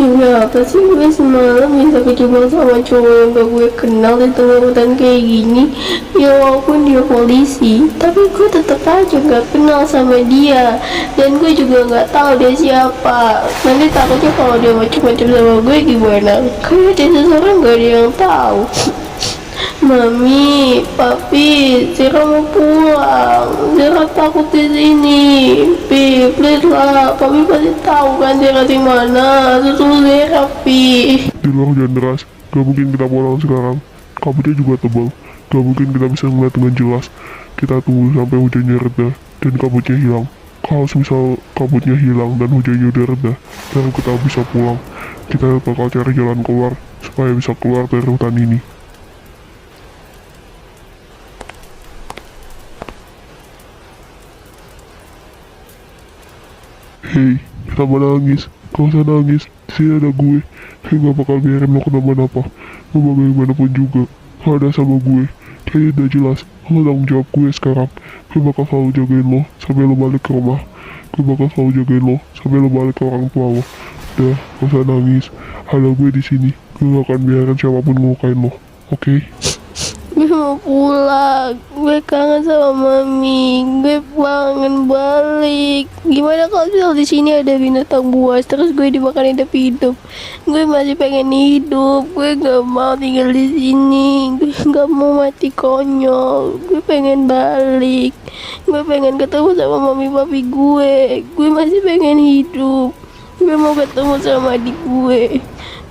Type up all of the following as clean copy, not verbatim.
Ya apa sih, gue semalam bisa kejebak sama cowok yang gak gue kenal di tengah hutan kayak gini. Ya walaupun dia polisi, tapi gue tetep aja gak kenal sama dia. Dan gue juga gak tahu dia siapa. Nanti takutnya kalau dia macem-macem sama gue gimana. Kayak dia seseorang gak ada yang tahu. Mami, papi, Zira mau pulang. Zira takut di sini. Pi, please lah. Papi pasti tahu kan Zira di mana. Susul Zira, Pi. Di luar hujan deras, gak mungkin kita pulang sekarang. Kabutnya juga tebal, gak mungkin kita bisa melihat dengan jelas. Kita tunggu sampai hujannya reda dan kabutnya hilang. Kalau misal kabutnya hilang dan hujannya udah reda, baru kita bisa pulang. Kita bakal cari jalan keluar supaya bisa keluar dari hutan ini. Hei, kenapa nangis? Gak usah nangis, di sini ada gue. Gue gak bakal biarin lo kenapa-napa. Lo bagaimanapun juga, lo ada sama gue. Jadi udah jelas, lo tanggung jawab gue sekarang. Gue bakal selalu jagain lo sampai lo balik ke rumah. Gue bakal selalu jagain lo sampai lo balik ke orang tua lo. Udah, gak usah nangis. Ada gue di sini. Gue gak akan biarin siapapun ngelukain lo. Oke? Gue mau pulang. Gue kangen sama mami. Gue pengen balik. Gimana kalau misal di sini ada binatang buas terus gue dimakan hidup-hidup? Gue masih pengen hidup. Gue gak mau tinggal di sini. Gue gak mau mati konyol. Gue pengen balik. Gue pengen ketemu sama mami papi gue. Gue masih pengen hidup. Gue mau ketemu sama adik gue.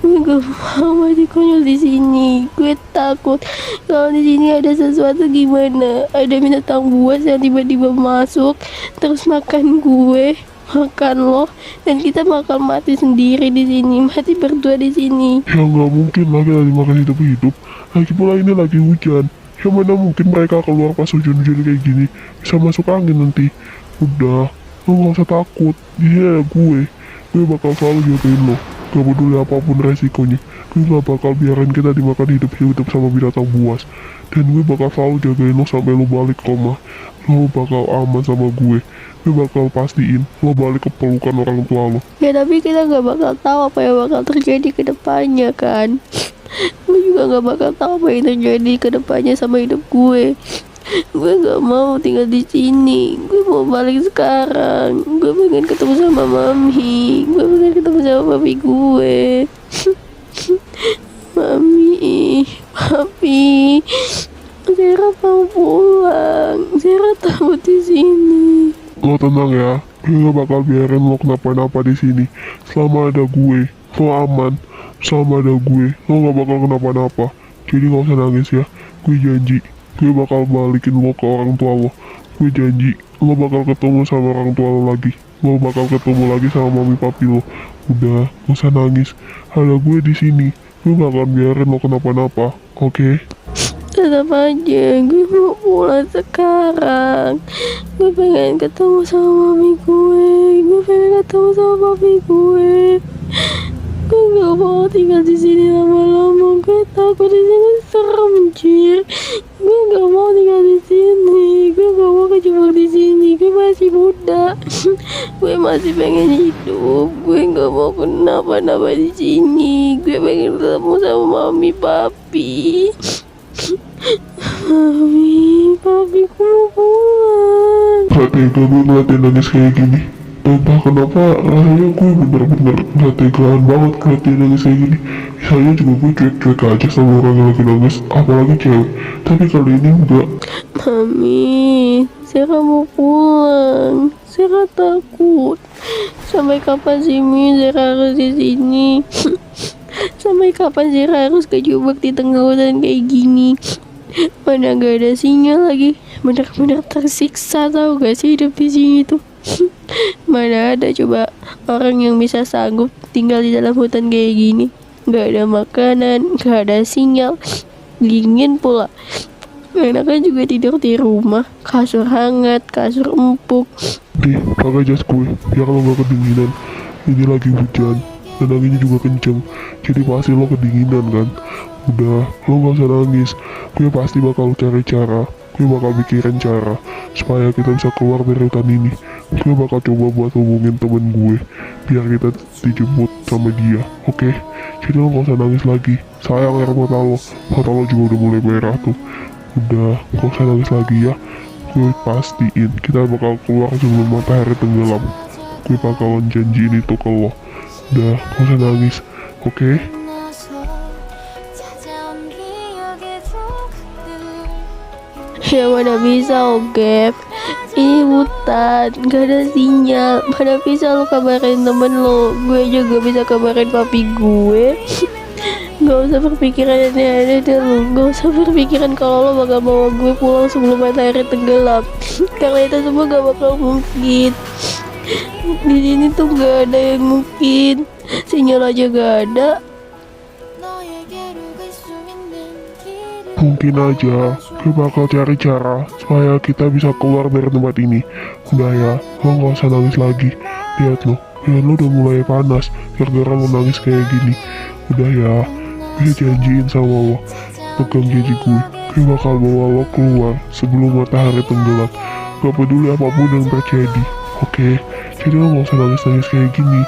Gue gak mau mati konyol di sini. Gue takut kalau di sini ada sesuatu gimana. Ada binatang buas yang tiba-tiba masuk terus makan gue, makan lo, dan kita bakal mati sendiri di sini, mati berdua di sini. Ya nggak mungkin lah kita dimakan hidup-hidup. Lagi pula ini lagi hujan. Ya mana mungkin mereka keluar pas hujan-hujan kayak gini. Bisa masuk angin nanti. Udah, lo nggak usah takut. Di sini ada gue. Gue bakal selalu jagain lo. Gak peduli apapun resikonya. Gue gak bakal biarin kita dimakan hidup-hidup sama binatang buas. Dan gue bakal selalu jagain lo sampai lo balik ke rumah. Lo bakal aman sama gue. Gue bakal pastiin lo balik ke pelukan orang tua lo. Ya tapi kita gak bakal tahu apa yang bakal terjadi ke depannya kan. Gue juga gak bakal tahu apa yang terjadi ke depannya sama hidup gue. Gue gak mau tinggal di sini. Gue mau balik sekarang. Gue pengen ketemu sama mami. Gue pengen ketemu sama papi gue. Mami, papi, Zara mau pulang. Zara takut di sini. Lo tenang ya. Gue gak bakal biarin lo kenapa-napa di sini. Selama ada gue, lo aman. Selama ada gue, lo gak bakal kenapa-napa. Jadi gak usah nangis ya. Gue janji. Gue bakal balikin lo ke orang tua lo. Gue janji, lo bakal ketemu sama orang tua lo lagi. Lo bakal ketemu lagi sama mami papi lo. Udah, gak usah nangis. Ada gue di sini. Gue gak akan biarin lo kenapa-napa. Oke? Tetap aja, gue mau pulang sekarang. Gue pengen ketemu sama mami gue. Gue pengen ketemu sama papi gue. Gue gak mau tinggal di sini lama-lama. Gue takut di sini serem, anjir. Gue gak mau tinggal di sini. Gue gak mau kejebak di sini. Gue masih muda. Gue masih pengen hidup. Gue gak mau kenapa-napa di sini. Gue pengen ketemu sama mami, papi. Mami, papi, gue mau pulang. Gak tega gue ngeliatin nangis kayak gini. Entah kenapa rasanya gue bener-bener gak tegaan banget ngeliatin nangis kayak gini. Misalnya juga gue cuek-cuek aja sama orang yang lagi nangis, apalagi cewek. Tapi kali ini enggak. Mami, Zara mau pulang. Zara takut. Sampai kapan sih Mi Zara harus di sini? Sampai kapan Zara harus kejebak di tengah hutan kayak gini? Mana gak ada sinyal lagi. Bener-bener tersiksa, tau gak sih hidup di sini tuh. Mana ada coba orang yang bisa sanggup tinggal di dalam hutan kayak gini. Gak ada makanan, gak ada sinyal, dingin pula. Enaknya juga tidur di rumah, kasur hangat, kasur empuk. Dih, pakai jas gue, biar lo gak kedinginan. Ini lagi hujan, dan anginnya juga kenceng. Jadi pasti lo kedinginan kan. Udah, lo gak usah nangis. Gue pasti bakal cari cara. Gue bakal mikirin cara supaya kita bisa keluar dari hutan ini. gue bakal coba buat hubungin temen gue biar kita dijemput sama dia, oke? Jadi lo gak usah nangis lagi. Sayang air mata lo juga udah mulai merah tuh. Udah, gak usah nangis lagi ya. Gue pastiin kita bakal keluar sebelum matahari tenggelam. Gue bakalan janjiin itu ke lo. Udah, gak usah nangis, oke? Ya mana bisa Ogep, ini hutan, gak ada sinyal. Mana bisa lo kabarin temen lo. Gue juga bisa kabarin papi gue. Gak usah berpikiran aneh-aneh deh lo. Gak usah berpikiran kalau lo bakal bawa gue pulang sebelum matahari tenggelam. Karena itu semua gak bakal mungkin. Di sini tuh gak ada yang mungkin. Sinyal aja gak ada. Mungkin aja, gue bakal cari cara supaya kita bisa keluar dari tempat ini. Udah ya, lo gak usah nangis lagi. Lihat lo udah mulai panas gara-gara lo nangis kayak gini. Udah ya, gue janjiin sama lo, pegang janji gue bakal bawa lo keluar sebelum matahari tenggelam. Gak peduli apapun yang terjadi, oke? Jadi lo gak usah nangis-nangis kayak gini.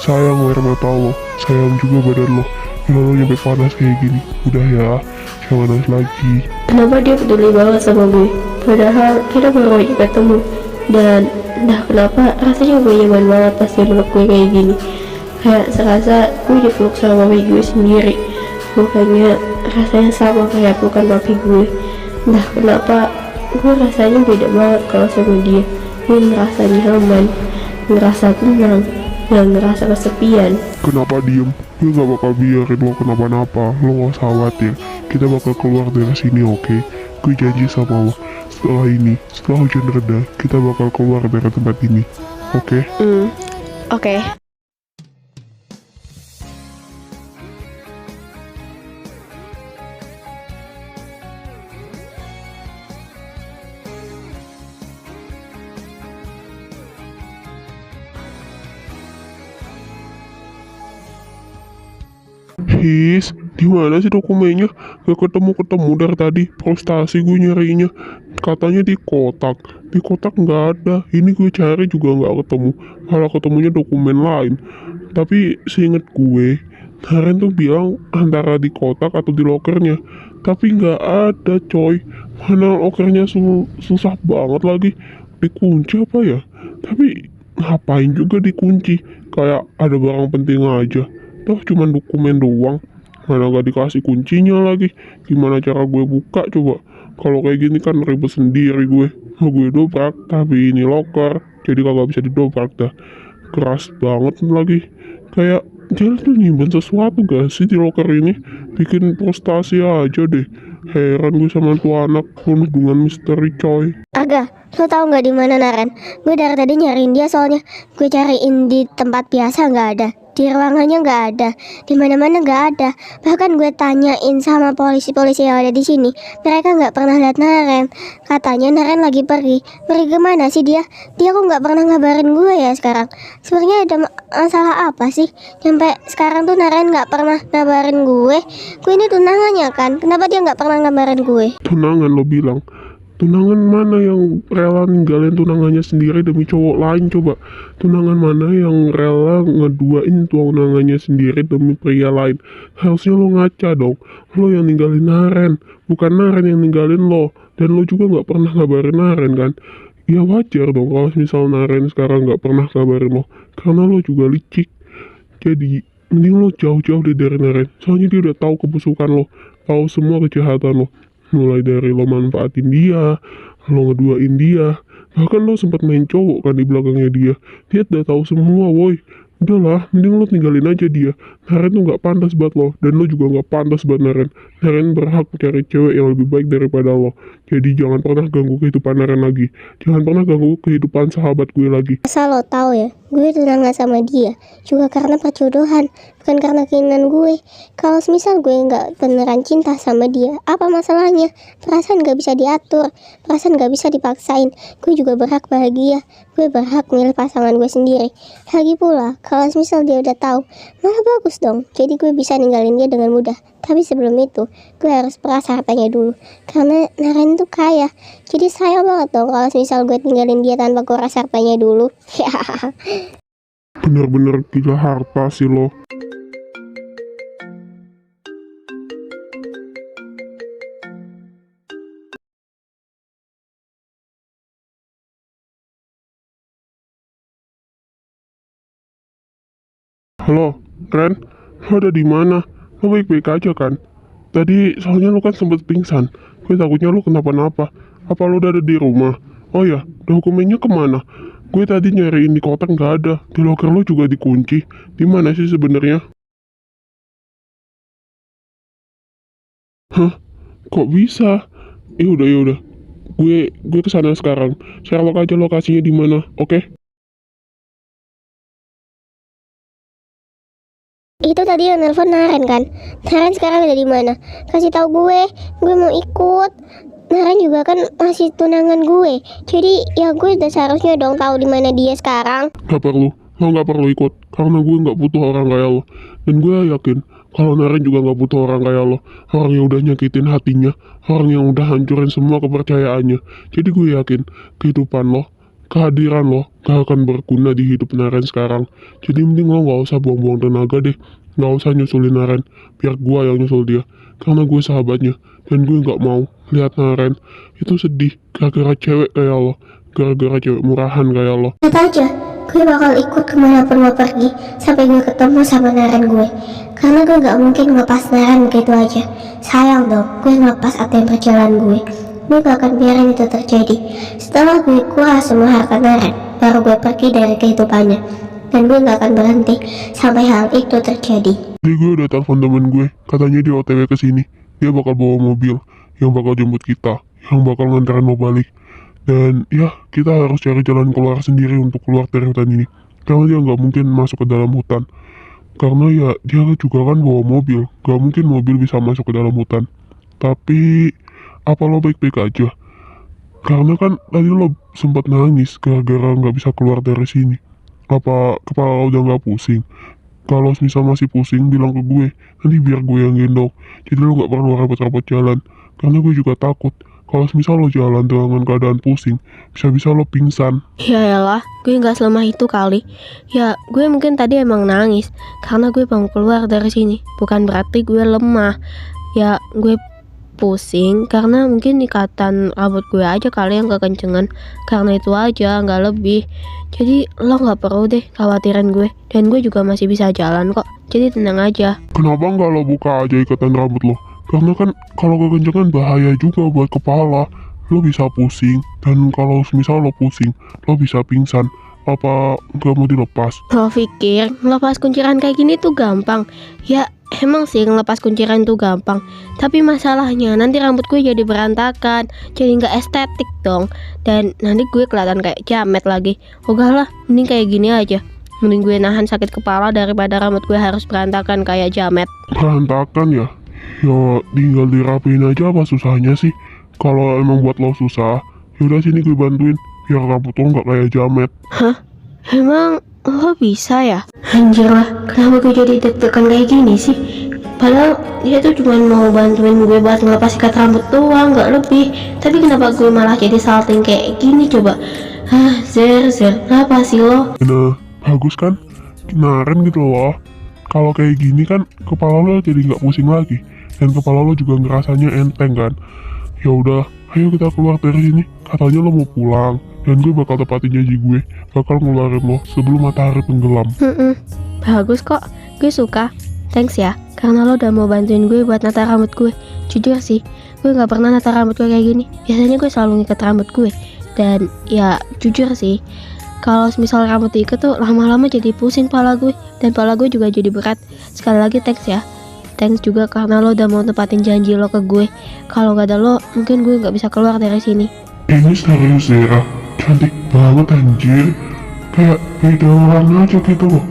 Sayang air mata lo, sayang juga badan lo. Kalau lo nyampe panas kayak gini, udah ya, jangan nangis lagi. Kenapa dia peduli banget sama gue? Padahal kita baru aja ketemu. Dan entah kenapa rasanya gue nyaman banget pas dia meluk gue kayak gini. Kayak serasa gue dipeluk sama papi gue sendiri. Bukannya rasanya sama kayak pelukan papi gue. Entah kenapa gue rasanya beda banget kalau sama dia. Gue ngerasa nyaman, ngerasa tenang, gak ngerasa kesepian. Kenapa diem? Gue gak bakal biarin lo kenapa-napa. Lo gak usah khawatir. Kita bakal keluar dari sini, oke? Gue janji sama lo. Setelah ini, setelah hujan reda, kita bakal keluar dari tempat ini, oke? Oke. His, di mana sih dokumennya? Gak ketemu dari tadi. Frustasi gue nyarinya. Katanya di kotak. Di kotak nggak ada. Ini gue cari juga nggak ketemu. Malah ketemunya dokumen lain. Tapi seinget gue, Karen tuh bilang antara di kotak atau di lokernya. Tapi nggak ada, coy. Mana lokernya susah banget lagi. Dikunci apa ya? Tapi ngapain juga dikunci? Kayak ada barang penting aja. Toh cuman dokumen doang, mana gak dikasih kuncinya lagi. Gimana cara gue buka coba? Kalau kayak gini kan ribet sendiri gue. Mau gue dobrak, tapi ini loker, jadi kagak bisa didobrak dah. Keras banget lagi. Kayak dia tuh nyimpen sesuatu gak sih di loker ini? Bikin frustasi aja deh. Heran gue sama tuh anak, penuh dengan misteri coy. Aga, lo tau nggak di mana Naren? Gue dari tadi nyariin dia soalnya. Gue cariin di tempat biasa nggak ada, di ruangannya nggak ada, di mana-mana nggak ada. Bahkan gue tanyain sama polisi-polisi yang ada di sini, mereka nggak pernah lihat Naren. Katanya Naren lagi pergi. Pergi kemana sih dia? Dia kok nggak pernah ngabarin gue ya sekarang? Sebenarnya ada masalah apa sih? Sampai sekarang tuh Naren nggak pernah ngabarin gue. Gue ini tunangannya kan? Kenapa dia nggak pernah ngabarin gue? Tunangan lo bilang? Tunangan mana yang rela ninggalin tunangannya sendiri demi cowok lain coba? Tunangan mana yang rela ngeduain tunangannya sendiri demi pria lain? Harusnya lo ngaca dong. Lo yang ninggalin Naren, bukan Naren yang ninggalin lo. Dan lo juga gak pernah ngabarin Naren kan? Ya wajar dong kalau misal Naren sekarang gak pernah kabarin lo, karena lo juga licik. Jadi mending lo jauh-jauh dari Naren. Soalnya dia udah tahu kebusukan lo, tahu semua kejahatan lo. Mulai dari lo manfaatin dia, lo ngeduain dia, bahkan lo sempat main cowok kan di belakangnya dia. Dia udah tahu semua, woi. Udahlah, mending lo tinggalin aja dia. Naren tuh gak pantas buat lo, dan lo juga gak pantas buat Naren. Naren berhak cari cewek yang lebih baik daripada lo. Jadi jangan pernah ganggu kehidupan Naren lagi. Jangan pernah ganggu kehidupan sahabat gue lagi. Asal lo tahu ya, gue tunangan sama dia juga karena perjodohan, bukan karena keinginan gue. Kalau misal gue nggak beneran cinta sama dia, apa masalahnya? Perasaan nggak bisa diatur, perasaan nggak bisa dipaksain. Gue juga berhak bahagia, gue berhak milih pasangan gue sendiri. Lagi pula, kalau misal dia udah tahu, malah bagus dong. Jadi gue bisa ninggalin dia dengan mudah. Tapi sebelum itu, gue harus peras hartanya dulu. Karena Naren tuh kaya. Jadi sayang banget dong kalau misal gue tinggalin dia tanpa kuras hartanya dulu. Bener-bener gila harta sih lo. Halo, Ren, lo ada di mana? Lo baik-baik aja kan? Tadi soalnya lo kan sempet pingsan. Gue takutnya lo kenapa-napa. Apa lo udah ada di rumah? Oh ya, dokumennya kemana? Gue tadi nyariin di kotak nggak ada. Di loker lo juga dikunci. Di mana sih sebenarnya? Hah? Kok bisa? Ya udah. Gue kesana sekarang. Share aja lokasinya di mana, oke? Itu tadi yang nelpon Naren kan? Naren sekarang ada di mana? Kasih tahu gue mau ikut. Naren juga kan masih tunangan gue. Jadi ya gue udah seharusnya dong tahu di mana dia sekarang. Gak perlu, lo gak perlu ikut. Karena gue gak butuh orang kayak lo. Dan gue yakin kalau Naren juga gak butuh orang kayak lo. Orang yang udah nyakitin hatinya, orang yang udah hancurin semua kepercayaannya. Jadi gue yakin kehidupan lo, kehadiran lo gak akan berguna di hidup Naren sekarang. Jadi mending lo gak usah buang-buang tenaga deh. Gak usah nyusulin Naren, biar gue yang nyusul dia. Karena gue sahabatnya, dan gue gak mau lihat Naren itu sedih gara-gara cewek kayak lo, gara-gara cewek murahan kayak lo. Lihat aja, gue bakal ikut kemanapun lo pergi sampai gue ketemu sama Naren gue. Karena gue gak mungkin ngelepas Naren begitu aja. Sayang dong, gue ngelepas ATM perjalanan gue. Gue gak akan biarin itu terjadi. Setelah gue kuras semua harta Naren, baru gue pergi dari kehidupannya. Dan gue gak akan berhenti sampai hal itu terjadi. Jadi gue udah telepon temen gue, katanya dia OTW ke sini. Dia bakal bawa mobil yang bakal jemput kita, yang bakal nganterin lo balik. Dan ya, kita harus cari jalan keluar sendiri untuk keluar dari hutan ini. Karena dia nggak mungkin masuk ke dalam hutan. Karena ya, dia juga kan bawa mobil. Gak mungkin mobil bisa masuk ke dalam hutan. Tapi, apa lo baik-baik aja? Karena kan tadi lo sempat nangis gara-gara nggak bisa keluar dari sini. Apa kepala lo udah nggak pusing? Kalau misal masih pusing, bilang ke gue. Nanti biar gue yang gendong. Jadi lo gak perlu repot-repot jalan. Karena gue juga takut. Kalau misal lo jalan dengan keadaan pusing, bisa-bisa lo pingsan. Ya elah, gue gak selemah itu kali. Ya, gue mungkin tadi emang nangis karena gue mau keluar dari sini. Bukan berarti gue lemah. Ya, gue pusing karena mungkin ikatan rambut gue aja kali yang kekencengan. Karena itu aja, gak lebih. Jadi lo gak perlu deh khawatirin gue. Dan gue juga masih bisa jalan kok. Jadi tenang aja. Kenapa nggak lo buka aja ikatan rambut lo? Karena kan kalau kekencangan bahaya juga buat kepala. Lo bisa pusing. Dan kalau misal lo pusing, lo bisa pingsan. Apa nggak mau dilepas? Lo pikir ngelepas kunciran kayak gini tuh gampang? Ya emang sih ngelepas kunciran tuh gampang. Tapi masalahnya nanti rambut gue jadi berantakan. Jadi gak estetik dong. Dan nanti gue kelihatan kayak jamet lagi. Lah, mending kayak gini aja. Mending gue nahan sakit kepala daripada rambut gue harus berantakan kayak jamet. Berantakan ya? Ya tinggal dirapiin aja, apa susahnya sih? Kalau emang buat lo susah, yaudah sini gue bantuin. Biar rambut lo nggak kayak jamet. Hah? Emang lo bisa ya? Anjir lah, kenapa gue jadi deg-degan kayak gini sih? Padahal dia tuh cuma mau bantuin gue buat ngelepas ikat rambut doang, gak lebih. Tapi kenapa gue malah jadi salting kayak gini coba? Zer, kenapa sih lo? Nah, bagus kan? Kemarin gitu loh. Kalau kayak gini kan kepala lo jadi nggak pusing lagi. Dan kepala lo juga ngerasanya enteng kan? Ya udah, ayo kita keluar dari sini. Katanya lo mau pulang. Dan gue bakal tepatin janji gue. Bakal ngeluarin lo sebelum matahari tenggelam. Bagus kok, gue suka. Thanks ya, karena lo udah mau bantuin gue buat nata rambut gue. Jujur sih, gue gak pernah nata rambut gue kayak gini. Biasanya gue selalu ngikat rambut gue. Dan ya jujur sih, kalau misal rambut diikat tuh lama-lama jadi pusing pala gue. Dan pala gue juga jadi berat. Sekali lagi thanks ya. Thanks juga karena lo udah mau tepatin janji lo ke gue. Kalau gak ada lo, mungkin gue gak bisa keluar dari sini. Ini serius Zera, cantik banget anjir. Kayak beda orang aja gitu loh.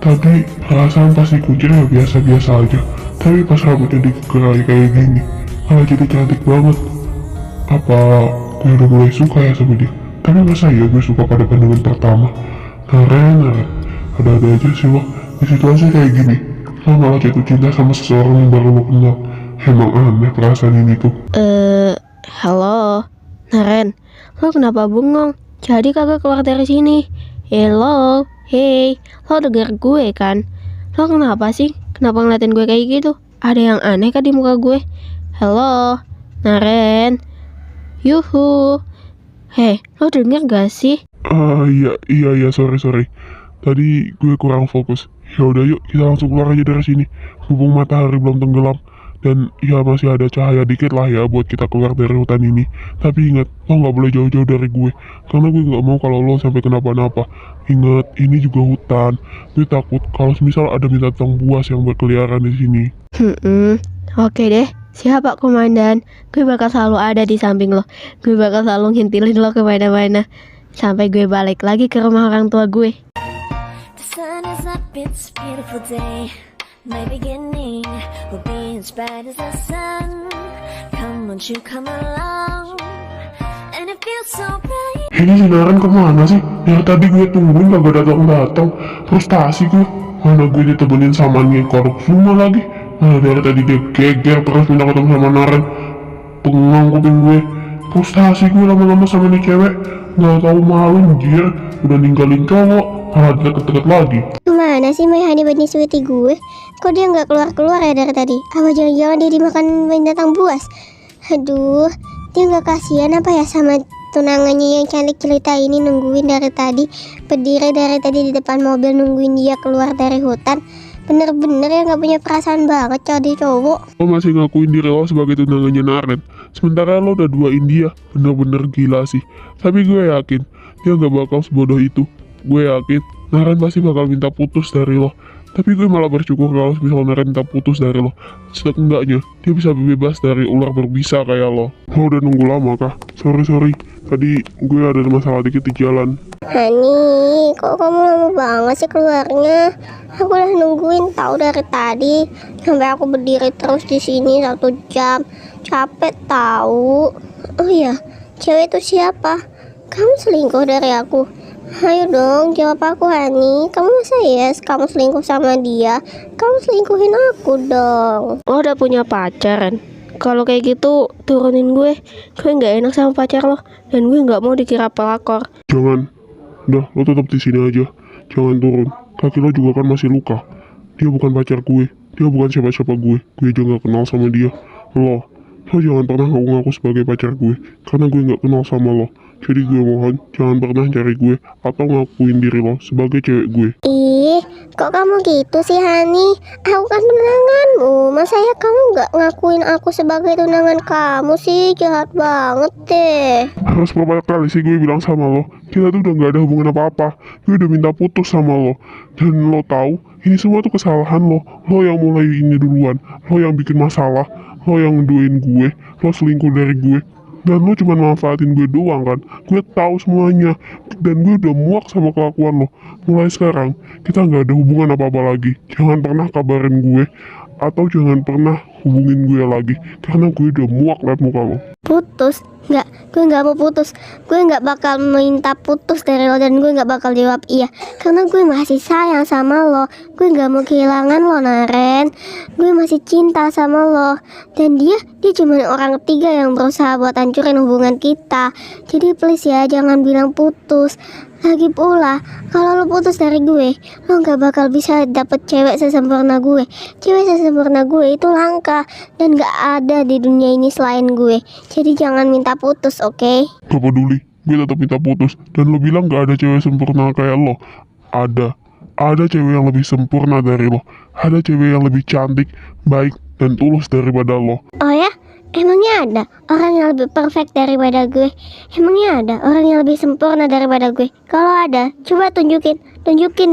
Tadi perasaan pas dikuncir ya biasa-biasa aja, tapi pas rambutnya digerai kayak gini malah jadi cantik banget. Apa gue udah mulai suka ya sama dia? Tapi masa ya gue suka pada pandangan pertama? Naren, ada-ada aja sih lo. Di situasi kayak gini lo malah jatuh cinta sama seseorang yang baru lo kenal. Emang aneh perasaan ini tuh. Halo, Naren, lo kenapa bengong? Jadi kagak keluar dari sini? Hello, hey, lo denger gue kan? Lo kenapa sih? Kenapa ngeliatin gue kayak gitu? Ada yang aneh kan di muka gue? Halo, Naren, yuhu. Hei, lo denger gak sih? Iya, sorry. Tadi gue kurang fokus. Ya udah yuk kita langsung keluar aja dari sini. Mumpung matahari belum tenggelam. Dan ya masih ada cahaya dikit lah ya buat kita keluar dari hutan ini. Tapi ingat, lo nggak boleh jauh-jauh dari gue. Karena gue nggak mau kalau lo sampai kenapa-napa. Ingat, ini juga hutan. Gue takut kalau misal ada binatang buas yang berkeliaran di sini. Oke deh. Siap Pak Komandan, gue bakal selalu ada di samping lo. Gue bakal selalu ngintilin lo kemana-mana sampai gue balik lagi ke rumah orang tua gue. The sun is up, it's a beautiful day. My beginning will be as bright as the sun. Come, won't you come along? And it feels so bright. Ini si Naren kemana sih? Dari tadi gue tungguin kagak datang-datang. Frustasi gue. Mana gue ditemenin sama Ngekorok semua lagi. Nah, dari tadi dia geger terus minta ketemu sama Naren. Pengang kuping gue. Frustasi gue lama-lama sama nih cewek. Gak tau malu anjir. Udah ninggalin cowok malah deket-deket lagi. Kemana sih my honey bunny sweetie gue? Kok dia nggak keluar-keluar ya dari tadi? Apa jangan-jangan dia dimakan binatang buas? Aduh, dia nggak kasihan apa ya sama tunangannya yang cantik cerita ini, nungguin dari tadi, berdiri dari tadi di depan mobil nungguin dia keluar dari hutan. Bener-bener ya nggak punya perasaan banget jadi cowok. Lo masih ngakuin diri lo sebagai tunangannya Naren, sementara lo udah duain dia. Bener-bener gila sih. Tapi gue yakin dia gak bakal sebodoh itu. Gue yakin Naren pasti bakal minta putus dari lo. Tapi gue malah bersyukur kalau misalnya Naren minta putus dari lo. Setidaknya dia bisa bebas dari ular berbisa kayak lo. Lo udah nunggu lama kah? Sorry. Tadi gue ada masalah dikit di jalan. Hani, kok kamu lama banget sih keluarnya? Aku udah nungguin tahu dari tadi, sampai aku berdiri terus di sini 1 jam. Capek tahu. Oh iya, cewek itu siapa? Kamu selingkuh dari aku? Ayo dong, jawab aku Hani. Kamu masa yes, kamu selingkuh sama dia? Kamu selingkuhin aku dong. Lo udah punya pacar kan? Kalau kayak gitu turunin gue nggak enak sama pacar lo, dan gue nggak mau dikira pelakor. Jangan. Udah, lo tetap di sini aja. Jangan turun. Kaki lo juga kan masih luka. Dia bukan pacar gue. Dia bukan siapa-siapa gue. Gue aja gak kenal sama dia. Lo jangan pernah ngaku-ngaku sebagai pacar gue. Karena gue gak kenal sama lo. Jadi gue mohon, jangan pernah cari gue atau ngakuin diri lo sebagai cewek gue. Ih, kok kamu gitu sih Hani? Aku kan tunanganmu. Masa ya kamu gak ngakuin aku sebagai tunangan kamu sih? Jahat banget deh. Harus berapa kali sih gue bilang sama lo, kita tuh udah gak ada hubungan apa-apa. Gue udah minta putus sama lo. Dan lo tahu, ini semua tuh kesalahan lo. Lo yang mulai ini duluan. Lo yang bikin masalah. Lo yang ngeduin gue. Lo selingkuh dari gue. Dan lo cuma manfaatin gue doang kan. Gue tahu semuanya. Dan gue udah muak sama kelakuan lo. Mulai sekarang, kita gak ada hubungan apa-apa lagi. Jangan pernah kabarin gue. Atau jangan pernah hubungin gue lagi. Karena gue udah muak liat muka lo. Putus? Nggak, gue nggak mau putus. Gue nggak bakal minta putus dari lo, dan gue nggak bakal jawab iya. Karena gue masih sayang sama lo. Gue nggak mau kehilangan lo, Naren. Gue masih cinta sama lo. Dan dia cuma orang ketiga yang berusaha buat hancurin hubungan kita. Jadi please ya, jangan bilang putus. Lagi pula, kalau lo putus dari gue, lo gak bakal bisa dapet cewek sesempurna gue. Cewek sesempurna gue itu langka, dan gak ada di dunia ini selain gue. Jadi jangan minta putus, oke? Gak peduli, gue tetap minta putus. Dan lo bilang gak ada cewek sempurna kayak lo. Ada cewek yang lebih sempurna dari lo. Ada cewek yang lebih cantik, baik, dan tulus daripada lo. Oh ya? Emangnya ada orang yang lebih perfect daripada gue? Emangnya ada orang yang lebih sempurna daripada gue? Kalau ada, coba tunjukin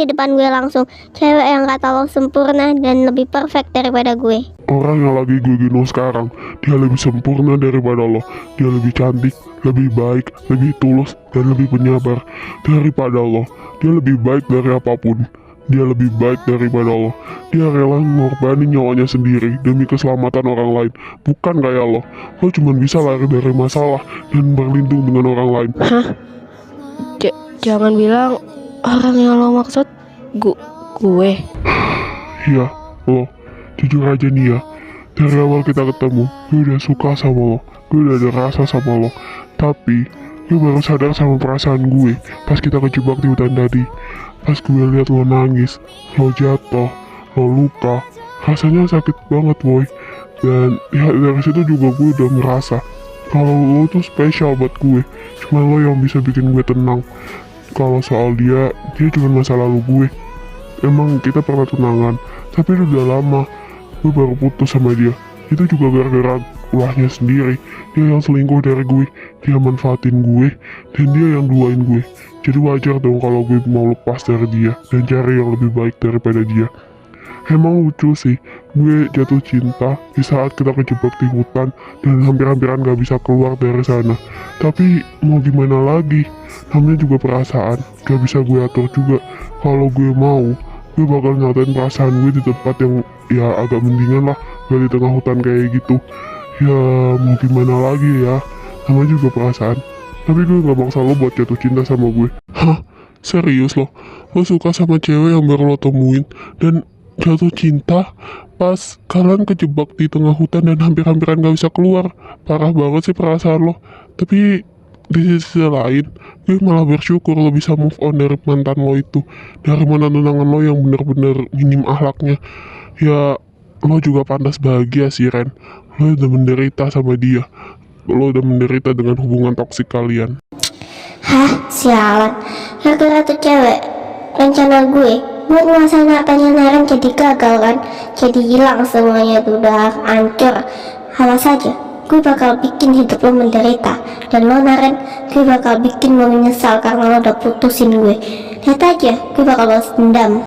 di depan gue langsung. Cewek yang kata lo sempurna dan lebih perfect daripada gue. Orang yang lagi gue gendong sekarang, dia lebih sempurna daripada lo. Dia lebih cantik, lebih baik, lebih tulus, dan lebih penyabar daripada lo. Dia lebih baik dari apapun. Dia lebih baik daripada lo. Dia rela mengorbankan nyawanya sendiri demi keselamatan orang lain. Bukan kayak lo. Lo cuma bisa lari dari masalah dan berlindung dengan orang lain. Hah? Jangan bilang orang yang lo maksud gue. Iya, lo. Jujur aja nih ya. Dari awal kita ketemu, gue udah suka sama lo. Gue udah ada rasa sama lo. Tapi, gue baru sadar sama perasaan gue pas kita kejebak di hutan tadi. Pas gue lihat lo nangis, lo jatuh, lo luka, rasanya sakit banget boy. Dan ya dari situ juga gue udah ngerasa kalau lo tuh spesial buat gue. Cuma lo yang bisa bikin gue tenang. Kalau soal dia cuma masa lalu gue. Emang kita pernah tunangan, tapi itu udah lama. Gue baru putus sama dia. Itu juga gara-gara ulahnya sendiri. Dia yang selingkuh dari gue, dia manfaatin gue, dan dia yang duain gue. Jadi wajar dong kalau gue mau lepas dari dia dan cari yang lebih baik daripada dia. Emang lucu sih, gue jatuh cinta di saat kita kejebak di hutan dan hampir-hampiran gak bisa keluar dari sana. Tapi mau gimana lagi, namanya juga perasaan, gak bisa gue atur juga. Kalau gue mau, gue bakal nyatain perasaan gue di tempat yang ya agak mendingan lah, gak di tengah hutan kayak gitu. Ya mau gimana lagi ya, namanya juga perasaan. Tapi gue gak maksa lo buat jatuh cinta sama gue. Hah? Serius lo? Lo suka sama cewek yang baru lo temuin dan jatuh cinta pas kalian kejebak di tengah hutan dan hampir-hampiran gak bisa keluar? Parah banget sih perasaan lo. Tapi di sisi lain, gue malah bersyukur lo bisa move on dari mantan lo itu. Dari mantan tunangan lo yang bener-bener minim akhlaknya. Ya, lo juga pantas bahagia sih Ren. Lo udah menderita sama dia. Lo udah menderita dengan hubungan toksik kalian. Hah, sialan. Gara-gara tuh cewek, rencana gue buat nguasain hartanya Naren jadi gagal kan. Jadi hilang semuanya tuh, udah hancur. Awas aja, gue bakal bikin hidup lo menderita. Dan lo Naren, gue bakal bikin lo menyesal karena lo udah putusin gue. Lihat aja, gue bakal balas dendam.